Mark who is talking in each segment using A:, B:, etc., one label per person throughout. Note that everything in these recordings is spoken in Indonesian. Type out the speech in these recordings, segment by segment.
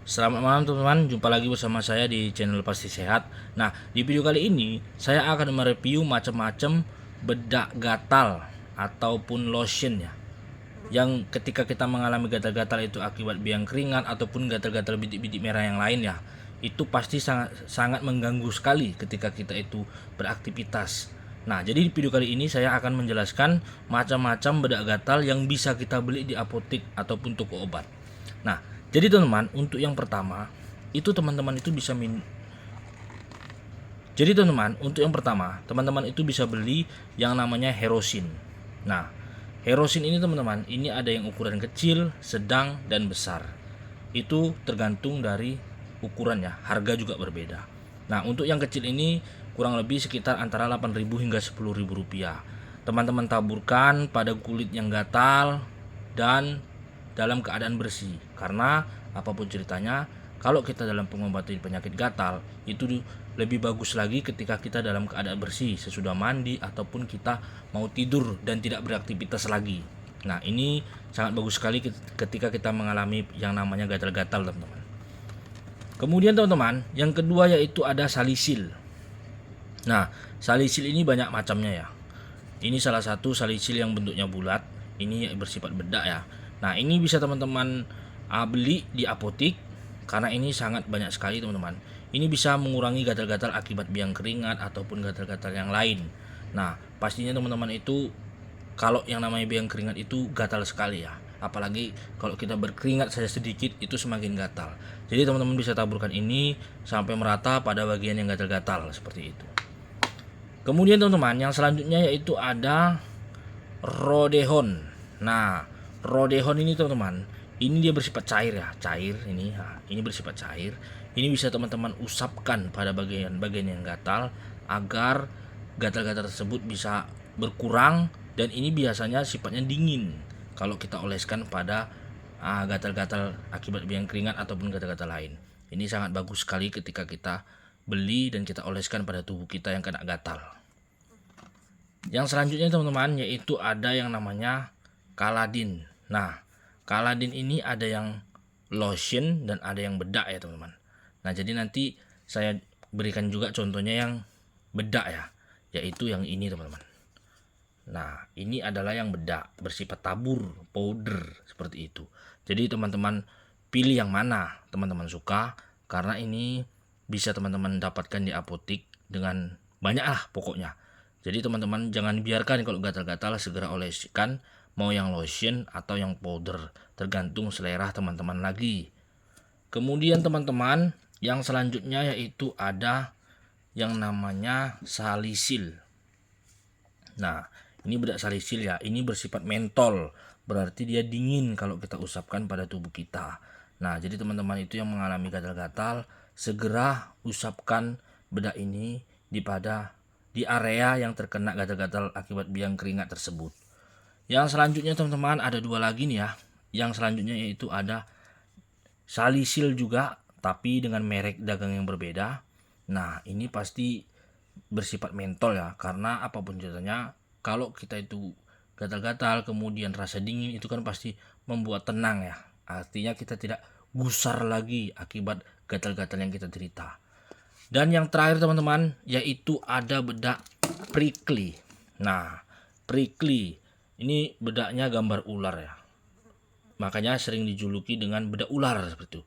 A: Selamat malam teman-teman, jumpa lagi bersama saya di channel Pasti Sehat. Nah, di video kali ini saya akan mereview macam-macam bedak gatal ataupun lotion ya. Yang ketika kita mengalami gatal-gatal itu akibat biang keringat ataupun gatal-gatal bintik-bintik merah yang lain ya, itu pasti sangat mengganggu sekali ketika kita itu beraktivitas. Nah, jadi di video kali ini saya akan menjelaskan macam-macam bedak gatal yang bisa kita beli di apotek ataupun toko obat. Nah, jadi teman-teman, untuk yang pertama itu teman-teman itu bisa Jadi teman-teman, untuk yang pertama, teman-teman itu bisa beli yang namanya Herosin. Nah, Herosin ini teman-teman, ini ada yang ukuran kecil, sedang, dan besar. Itu tergantung dari ukurannya, harga juga berbeda. Nah, untuk yang kecil ini kurang lebih sekitar antara 8.000 hingga 10.000 rupiah. Teman-teman taburkan pada kulit yang gatal dan dalam keadaan bersih, karena apapun ceritanya, kalau kita dalam pengobatan penyakit gatal itu lebih bagus lagi ketika kita dalam keadaan bersih sesudah mandi ataupun kita mau tidur dan tidak beraktivitas lagi. Nah, ini sangat bagus sekali ketika kita mengalami yang namanya gatal-gatal teman-teman. Kemudian teman-teman, yang kedua yaitu ada salisil. Nah, salisil ini banyak macamnya ya. Ini salah satu salisil yang bentuknya bulat, ini bersifat bedak ya. Nah, ini bisa teman-teman beli di apotek karena ini sangat banyak sekali teman-teman. Ini bisa mengurangi gatal-gatal akibat biang keringat ataupun gatal-gatal yang lain. Nah, pastinya teman-teman itu kalau yang namanya biang keringat itu gatal sekali ya. Apalagi kalau kita berkeringat saja sedikit itu semakin gatal. Jadi teman-teman bisa taburkan ini sampai merata pada bagian yang gatal-gatal seperti itu. Kemudian teman-teman, yang selanjutnya yaitu ada Rodehon. Nah, Rodehon ini teman-teman, ini dia bersifat cair ya, cair ini. Nah, ini bersifat cair. Ini bisa teman-teman usapkan pada bagian-bagian yang gatal agar gatal-gatal tersebut bisa berkurang, dan ini biasanya sifatnya dingin kalau kita oleskan pada gatal-gatal akibat biang keringat ataupun gatal-gatal lain. Ini sangat bagus sekali ketika kita beli dan kita oleskan pada tubuh kita yang kena gatal. Yang selanjutnya teman-teman yaitu ada yang namanya Caladin. Nah, Caladin ini ada yang lotion dan ada yang bedak ya teman-teman. Nah, jadi nanti saya berikan juga contohnya yang bedak ya, yaitu yang ini teman-teman. Nah, ini adalah yang bedak bersifat tabur, powder seperti itu. Jadi teman-teman pilih yang mana teman-teman suka, karena ini bisa teman-teman dapatkan di apotek dengan banyak lah pokoknya. Jadi teman-teman jangan biarkan kalau gatal-gatal, segera oleskan, mau yang lotion atau yang powder, tergantung selera teman-teman lagi. Kemudian teman-teman, yang selanjutnya yaitu ada yang namanya salisil. Nah, ini bedak salisil ya, ini bersifat mentol, berarti dia dingin kalau kita usapkan pada tubuh kita. Nah, jadi teman-teman itu yang mengalami gatal-gatal, segera usapkan bedak ini di area yang terkena gatal-gatal akibat biang keringat tersebut. Yang selanjutnya teman-teman ada dua lagi nih ya. Yang selanjutnya yaitu ada salisil juga, tapi dengan merek dagang yang berbeda. Nah, ini pasti bersifat mentol ya, karena apapun ceritanya kalau kita itu gatal-gatal kemudian rasa dingin itu kan pasti membuat tenang ya. Artinya kita tidak gusar lagi akibat gatal-gatal yang kita derita. Dan yang terakhir teman-teman yaitu ada bedak prickly. Nah, prickly ini bedaknya gambar ular ya. Makanya sering dijuluki dengan bedak ular seperti itu.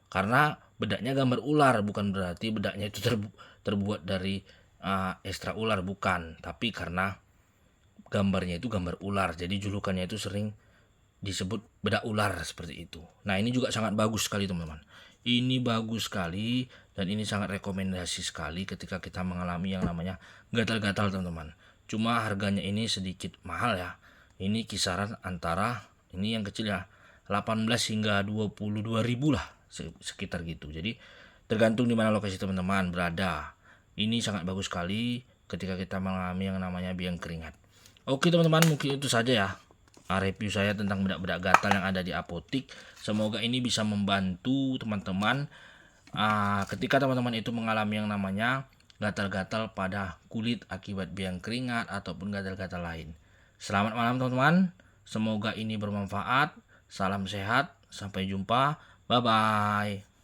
A: Karena bedaknya gambar ular, bukan berarti bedaknya itu terbuat dari ekstra ular, bukan. Tapi karena gambarnya itu gambar ular, jadi julukannya itu sering disebut bedak ular seperti itu. Nah, ini juga sangat bagus sekali teman-teman. Ini bagus sekali dan ini sangat rekomendasi sekali ketika kita mengalami yang namanya gatal-gatal teman-teman. Cuma harganya ini sedikit mahal ya. Ini kisaran antara, ini yang kecil ya, 18 hingga 22 ribu lah, sekitar gitu. Jadi tergantung di mana lokasi teman-teman berada. Ini sangat bagus sekali ketika kita mengalami yang namanya biang keringat. Oke teman-teman, mungkin itu saja ya review saya tentang bedak-bedak gatal yang ada di apotek. Semoga ini bisa membantu teman-teman ketika teman-teman itu mengalami yang namanya gatal-gatal pada kulit akibat biang keringat ataupun gatal-gatal lain. Selamat malam teman-teman, semoga ini bermanfaat. Salam sehat, sampai jumpa, bye bye.